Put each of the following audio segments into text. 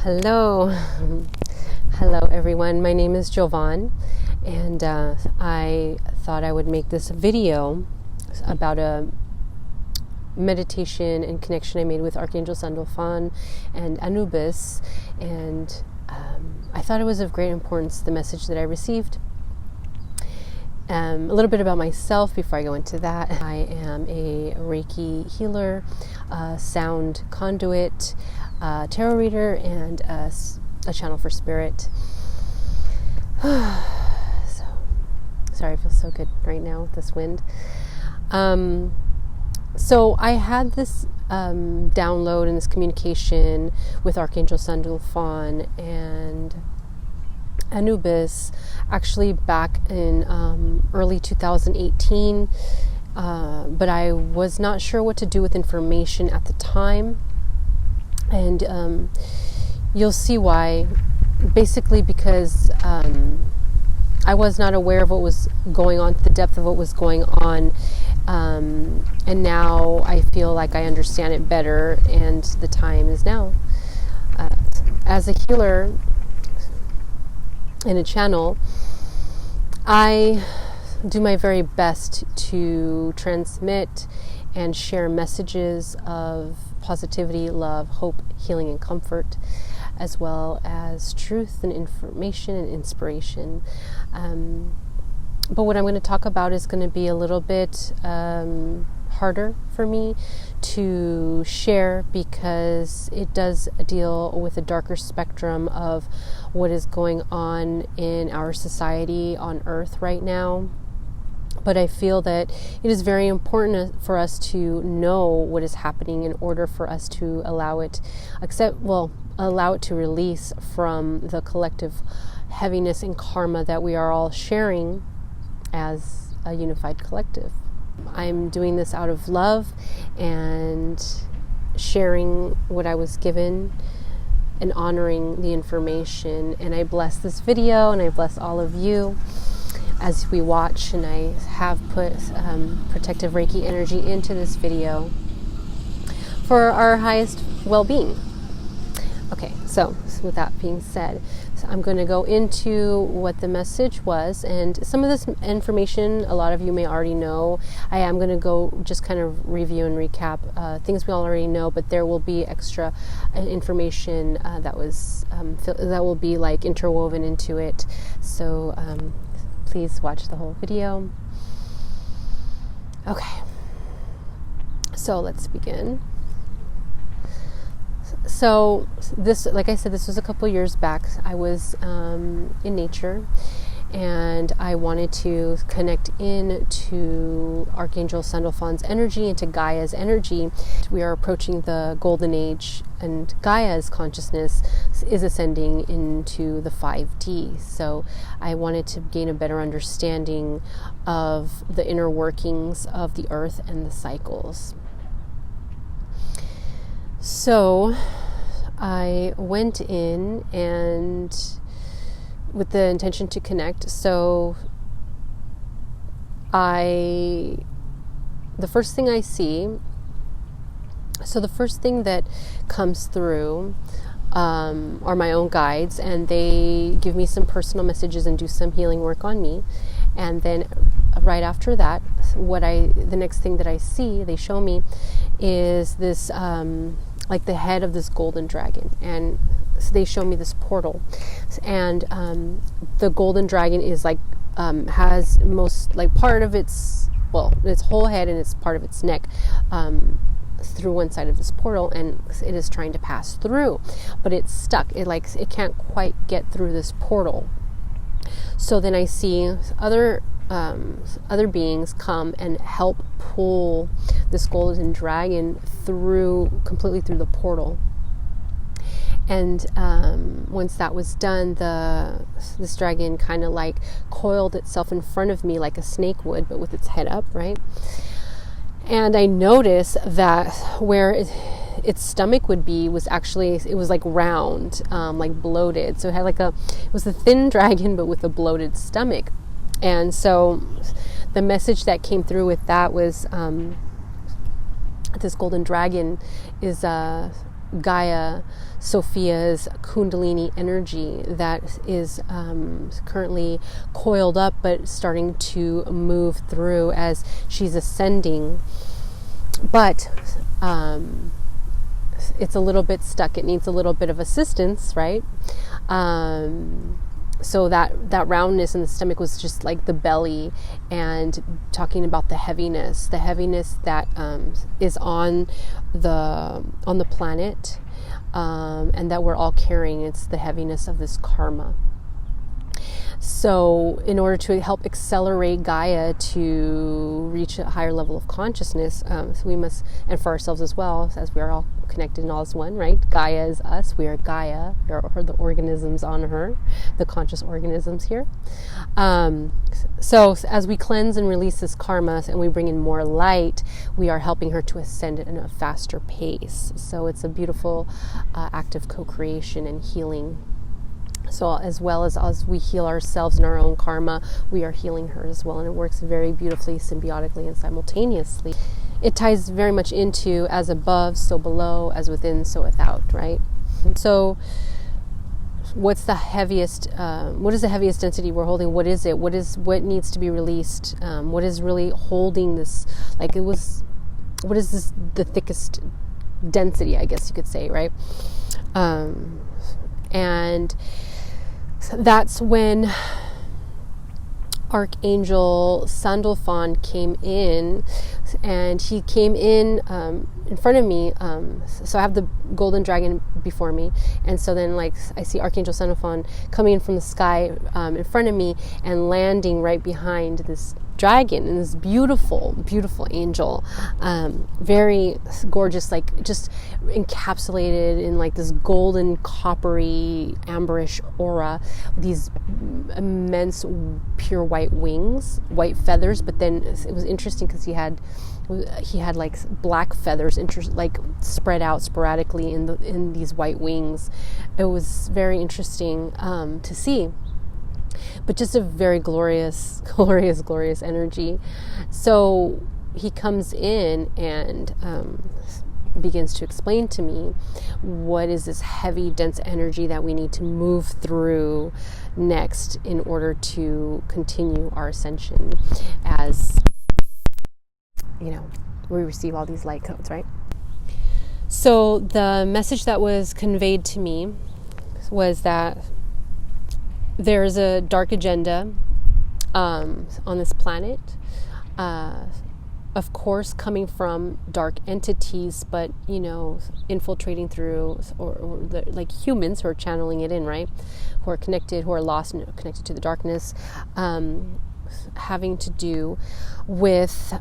Hello. Hello everyone. My name is Jovan, and I thought I would make this video about a meditation and connection I made with Arch Angel Sandalphon and Anubis, and I thought it was of great importance, the message that I received. A little bit about myself before I go into that. I am a Reiki healer, sound conduit, tarot reader, and a channel for spirit. So sorry, I feel so good right now with this wind. So I had this download and this communication with Archangel Sandalphon and Anubis actually back in early 2018, but I was not sure what to do with information at the time, and you'll see why. Basically because I was not aware of what was going on, the depth of what was going on, and now I feel like I understand it better, and the time is now. As a healer in a channel, I do my very best to transmit and share messages of positivity, love, hope, healing, and comfort, as well as truth and information and inspiration. But what I'm going to talk about is going to be a little bit harder for me to share, because it does deal with a darker spectrum of what is going on in our society on Earth right now. But I feel that it is very important for us to know what is happening in order for us to allow it to release from the collective heaviness and karma that we are all sharing as a unified collective. I'm doing this out of love and sharing what I was given and honoring the information. And I bless this video, and I bless all of you as we watch, and I have put protective Reiki energy into this video for our highest well-being. Okay, so with that being said, I'm going to go into what the message was, and some of this information a lot of you may already know. I am going to go just kind of review and recap things we already know, but there will be extra information that will be like interwoven into it. So please watch the whole video. Okay, so let's begin. So this, like I said, this was a couple years back. I was in nature, and I wanted to connect in to Archangel Sandalphon's energy and to Gaia's energy. We are approaching the golden age, and Gaia's consciousness is ascending into the 5D. So I wanted to gain a better understanding of the inner workings of the earth and the cycles. So I went in and with the intention to connect. So the first thing that comes through are my own guides, and they give me some personal messages and do some healing work on me. And then right after that, the next thing that I see, they show me, is this like the head of this golden dragon, and so they show me this portal, and the golden dragon is like has most, like, part of its whole head and it's part of its neck through one side of this portal, and it is trying to pass through, but it's stuck. It can't quite get through this portal. So then I see other beings come and help pull this golden dragon completely through the portal. And once that was done, this dragon kind of like coiled itself in front of me like a snake would, but with its head up, right? And I noticed that where its stomach would be was actually, it was like round, like bloated. So it was a thin dragon, but with a bloated stomach. And so the message that came through with that was this golden dragon is Gaia, Sophia's Kundalini energy that is currently coiled up but starting to move through as she's ascending. But it's a little bit stuck. It needs a little bit of assistance, right? So that roundness in the stomach was just like the belly, and talking about the heaviness that is on the planet, and that we're all carrying. It's the heaviness of this karma. So in order to help accelerate Gaia to reach a higher level of consciousness, so we must, and for ourselves as well, as we are all connected and all as one, right? Gaia is us. We are Gaia. We are the organisms on her, the conscious organisms here. So as we cleanse and release this karma and we bring in more light, we are helping her to ascend at a faster pace. So it's a beautiful act of co-creation and healing. So as well as we heal ourselves in our own karma, we are healing her as well. And it works very beautifully, symbiotically, and simultaneously. It ties very much into as above, so below, as within, so without, right? So what is the heaviest density we're holding? What is it? What needs to be released? What is really holding this? What is this, the thickest density, I guess you could say, right? And that's when Arch Angel Sandalphon came in, and he came in front of me. So I have the golden dragon before me, and so then I see Archangel Sandalphon coming in from the sky in front of me and landing right behind this dragon, and this beautiful angel, very gorgeous, just encapsulated in this golden, coppery, amberish aura, these immense pure white wings, white feathers. But then it was interesting because he had black feathers spread out sporadically in these white wings. It was very interesting to see. But just a very glorious energy. So he comes in and begins to explain to me what is this heavy, dense energy that we need to move through next in order to continue our ascension as, we receive all these light codes, right? So the message that was conveyed to me was that there's a dark agenda on this planet, of course coming from dark entities, but infiltrating through or humans who are channeling it in, right? Who are connected, who are lost and connected to the darkness, having to do with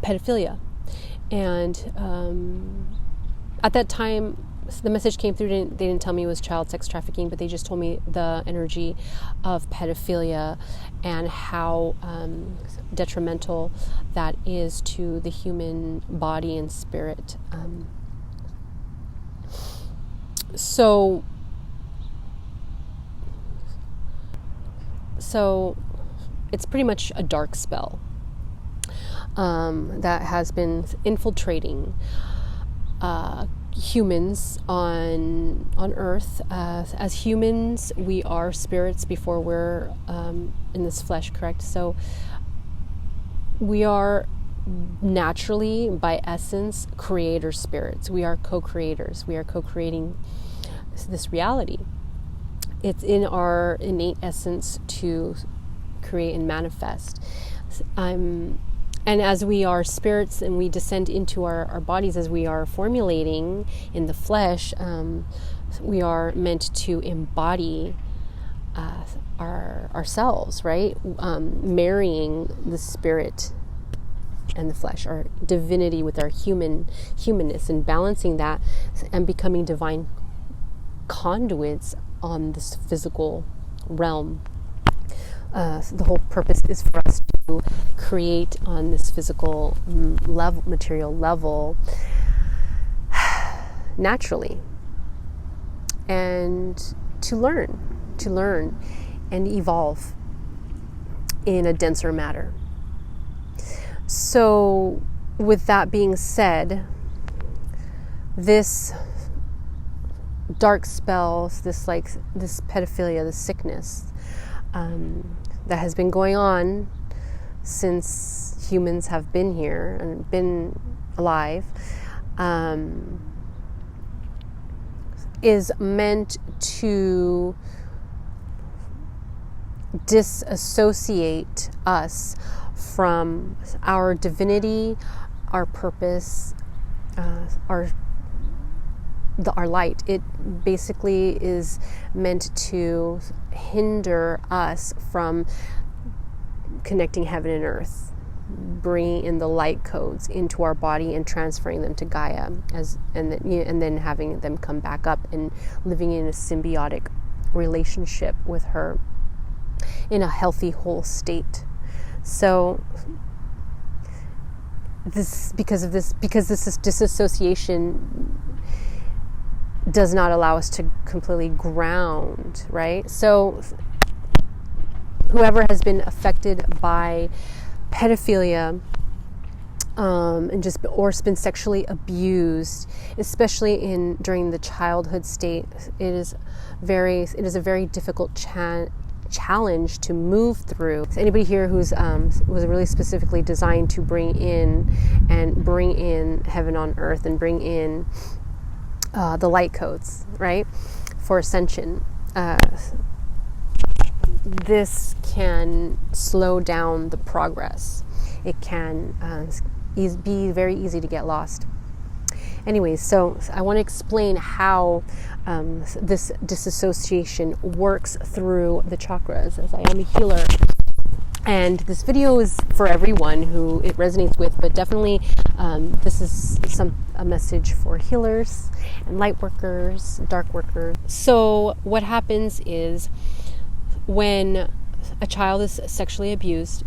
pedophilia. And at that time, the message came through. They didn't tell me it was child sex trafficking, but they just told me the energy of pedophilia and how detrimental that is to the human body and spirit. So it's pretty much a dark spell that has been infiltrating humans on Earth. As humans, we are spirits before we're in this flesh, correct? So we are naturally, by essence, creator spirits. We are co-creators. We are co-creating this reality. It's in our innate essence to create and manifest. And as we are spirits and we descend into our bodies, as we are formulating in the flesh, we are meant to embody ourselves, right? Marrying the spirit and the flesh, our divinity with our humanness, and balancing that and becoming divine conduits on this physical realm. The whole purpose is for us to create on this physical level, material level, naturally, and to learn and evolve in a denser matter. So with that being said, this dark spells, this pedophilia, this sickness that has been going on since humans have been here and been alive, is meant to disassociate us from our divinity, our purpose, our light. It basically is meant to hinder us from connecting heaven and earth, bringing in the light codes into our body and transferring them to Gaia, and then having them come back up and living in a symbiotic relationship with her in a healthy, whole state. So because this disassociation does not allow us to completely ground, right? So whoever has been affected by pedophilia or been sexually abused, especially during the childhood state, it is a very difficult challenge to move through. So anybody here who's was really specifically designed to bring in heaven on earth and bring in the light codes, right, for ascension, this can slow down the progress. It can be very easy to get lost. Anyways, so I want to explain how this disassociation works through the chakras, as I am a healer. And this video is for everyone who it resonates with, but definitely this is a message for healers and lightworkers, darkworkers. So what happens is when a child is sexually abused,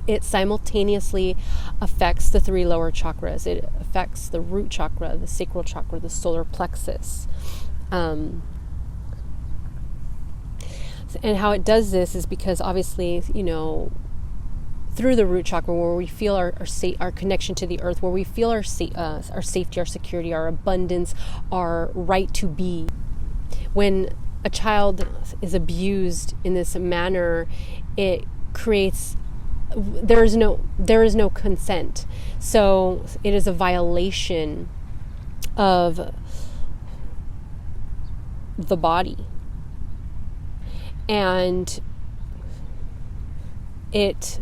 it simultaneously affects the 3 lower chakras. It affects the root chakra, the sacral chakra, the solar plexus. And how it does this is because obviously, through the root chakra, where we feel our connection to the earth, where we feel our safety, our security, our abundance, our right to be. When a child is abused in this manner, it creates, there is no consent. So it is a violation of the body. And it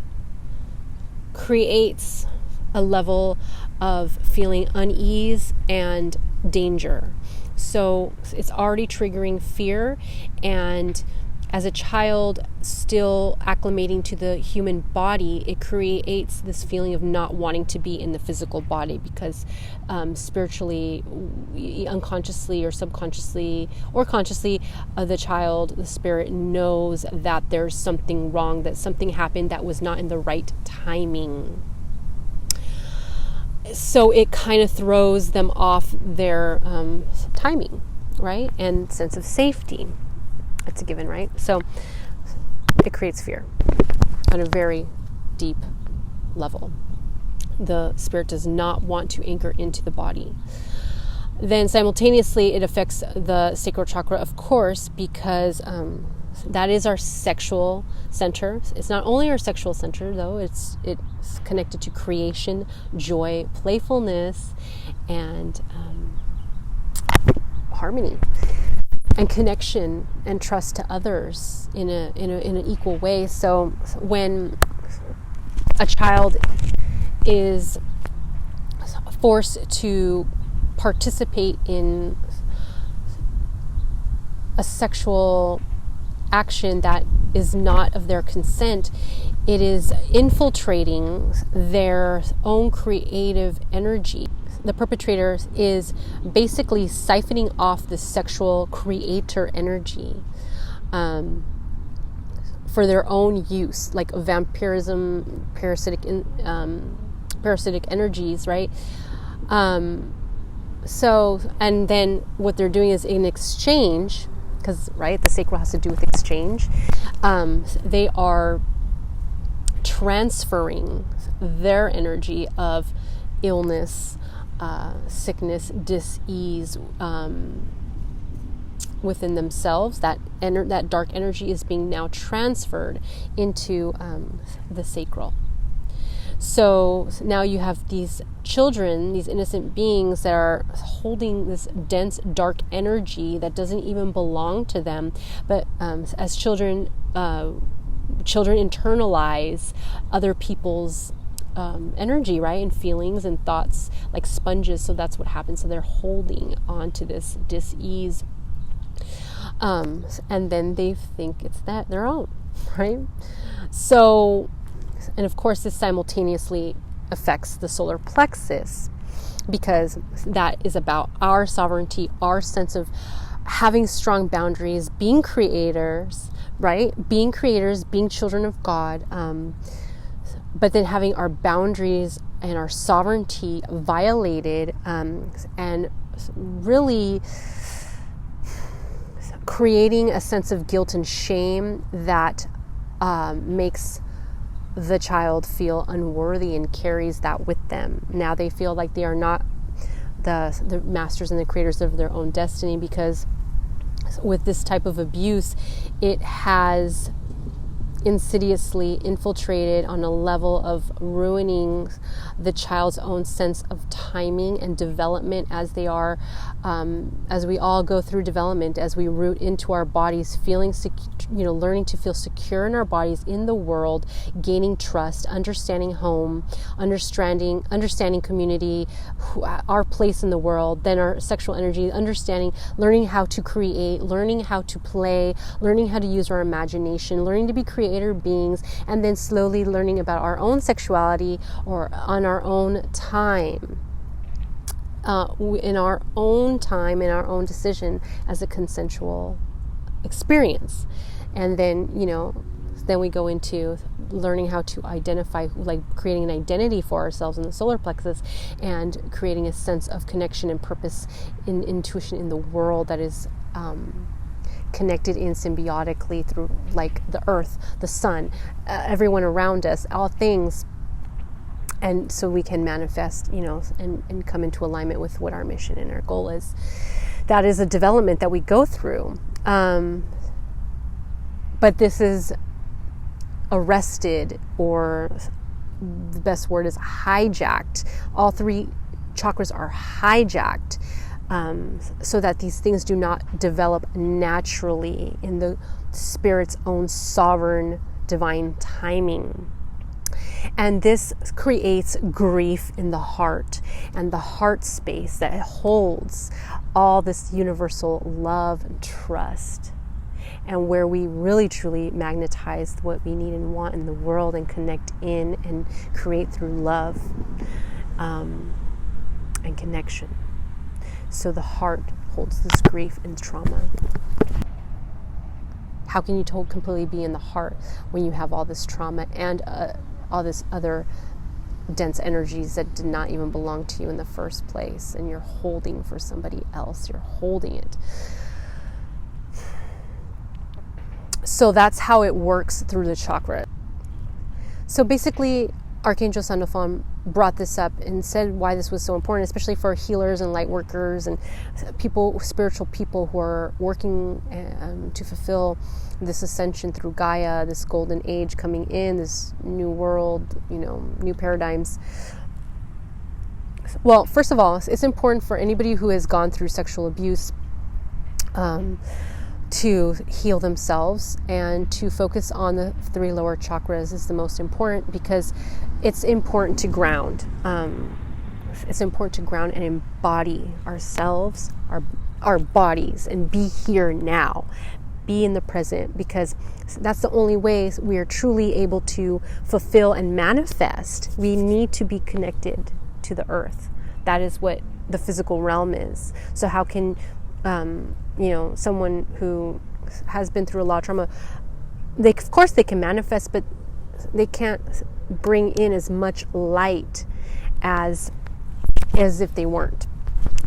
creates a level of feeling unease and danger. So it's already triggering fear, and as a child still acclimating to the human body, it creates this feeling of not wanting to be in the physical body because spiritually, unconsciously or subconsciously or consciously, the child, the spirit, knows that there's something wrong, that something happened that was not in the right timing. So it kind of throws them off their timing, right? And sense of safety. It's a given, right? So it creates fear on a very deep level. The spirit does not want to anchor into the body. Then simultaneously, it affects the sacral chakra, of course, because that is our sexual center. It's not only our sexual center, though. It's connected to creation, joy, playfulness, and harmony, and connection and trust to others in an equal way. So when a child is forced to participate in a sexual action that is not of their consent, it is infiltrating their own creative energy. The perpetrator is basically siphoning off the sexual creator energy for their own use, like vampirism, parasitic energies, right? So, and then what they're doing is in exchange, because, right, the sacral has to do with exchange, they are transferring their energy of illness, sickness, dis-ease within themselves. That dark energy is being now transferred into the sacral. So now you have these children, these innocent beings that are holding this dense, dark energy that doesn't even belong to them. But as children internalize other people's energy, right, and feelings and thoughts like sponges. So that's what happens. So they're holding on to this dis-ease, and then they think it's their own, right? So, and of course, this simultaneously affects the solar plexus, because that is about our sovereignty, our sense of having strong boundaries, being creators, right? Being creators, being children of God, but then having our boundaries and our sovereignty violated, and really creating a sense of guilt and shame that makes the child feel unworthy and carries that with them. Now they feel like they are not the masters and the creators of their own destiny, because with this type of abuse, it has insidiously infiltrated on a level of ruining the child's own sense of timing and development as they are, as we all go through development, as we root into our bodies, feeling learning to feel secure in our bodies, in the world, gaining trust, understanding home, understanding community, our place in the world, then our sexual energy, learning how to create, learning how to play, learning how to use our imagination, learning to be creator beings, and then slowly learning about our own sexuality or on our own time. In our own time, in our own decision, as a consensual experience. And then, then we go into learning how to identify, like creating an identity for ourselves in the solar plexus, and creating a sense of connection and purpose in intuition in the world that is connected in symbiotically through, like, the earth, the sun, everyone around us, all things. And so we can manifest, and come into alignment with what our mission and our goal is. That is a development that we go through. But this is arrested, or the best word is hijacked. All three chakras are hijacked, so that these things do not develop naturally in the spirit's own sovereign divine timing. And this creates grief in the heart, and the heart space that holds all this universal love and trust, and where we really truly magnetize what we need and want in the world, and connect in and create through love and connection. So the heart holds this grief and trauma. How can you completely be in the heart when you have all this trauma and all this other dense energies that did not even belong to you in the first place, and you're holding for somebody else? You're holding it. So that's how it works through the chakra. So basically, Archangel Sandalphon brought this up and said why this was so important, especially for healers and light workers and people, spiritual people who are working to fulfill this ascension through Gaia, this golden age coming in, this new world, new paradigms. Well, first of all, it's important for anybody who has gone through sexual abuse to heal themselves, and to focus on the three lower chakras is the most important, because it's important to ground. It's important to ground and embody ourselves, our bodies, and be here now, be in the present, because that's the only way we are truly able to fulfill and manifest. We need to be connected to the earth. That is what the physical realm is. So how can someone who has been through a lot of trauma, of course they can manifest, but they can't bring in as much light as if they weren't.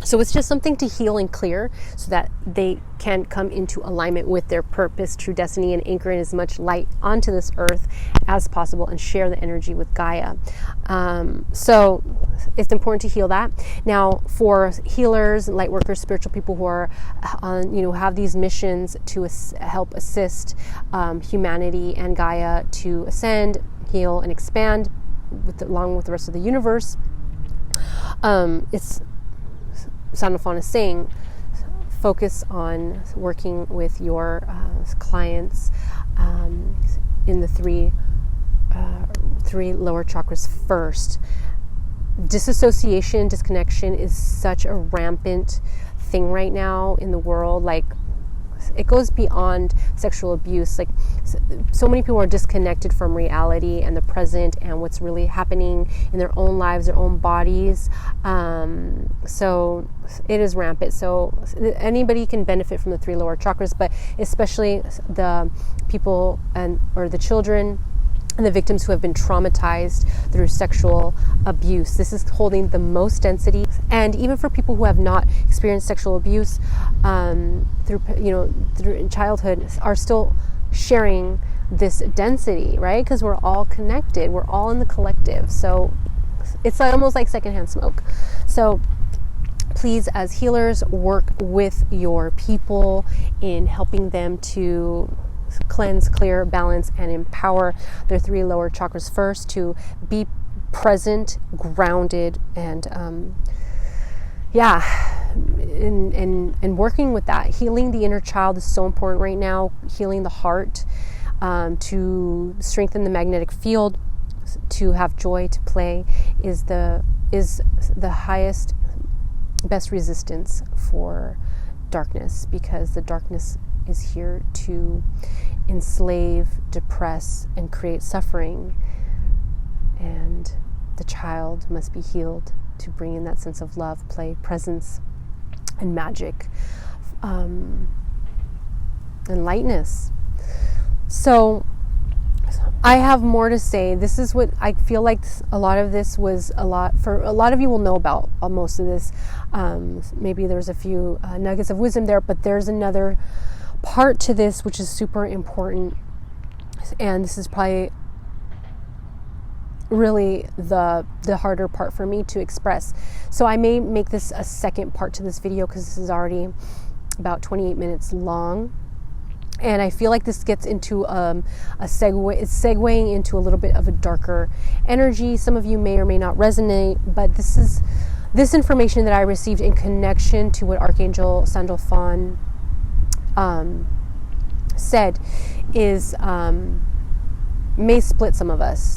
So it's just something to heal and clear so that they can come into alignment with their purpose, true destiny, and anchor in as much light onto this earth as possible and share the energy with Gaia. So it's important to heal that. Now, for healers, light workers, spiritual people who are have these missions to help assist humanity and Gaia to ascend, heal, and expand along with the rest of the universe, it's Sandalphon is saying, focus on working with your clients in the three lower chakras first. Disassociation, disconnection is such a rampant thing right now in the world. Like, it goes beyond sexual abuse. Like, so many people are disconnected from reality and the present and what's really happening in their own lives, their own bodies. So it is rampant. So anybody can benefit from the three lower chakras, but especially the people or the children and the victims who have been traumatized through sexual abuse. This is holding the most density. And even for people who have not experienced sexual abuse through childhood, are still sharing this density, right? Because we're all connected. We're all in the collective. So it's almost like secondhand smoke. So please, as healers, work with your people in helping them to cleanse, clear, balance, and empower their three lower chakras first, to be present, grounded, and and working with that. Healing the inner child is so important right now. Healing the heart, to strengthen the magnetic field, to have joy, to play, is the highest, best resistance for darkness, because the darkness is here to enslave, depress, and create suffering. And the child must be healed to bring in that sense of love, play, presence, and magic, and lightness. So I have more to say. This is what I feel like. A lot of this was a lot for a lot of you will know about most of this. Maybe there's a few nuggets of wisdom there, but there's another part to this which is super important, and this is probably really the harder part for me to express. So I may make this a second part to this video, because this is already about 28 minutes long, and I feel like this gets into it's segueing into a little bit of a darker energy. Some of you may or may not resonate, but this information that I received in connection to what Archangel Sandalphon said is may split some of us.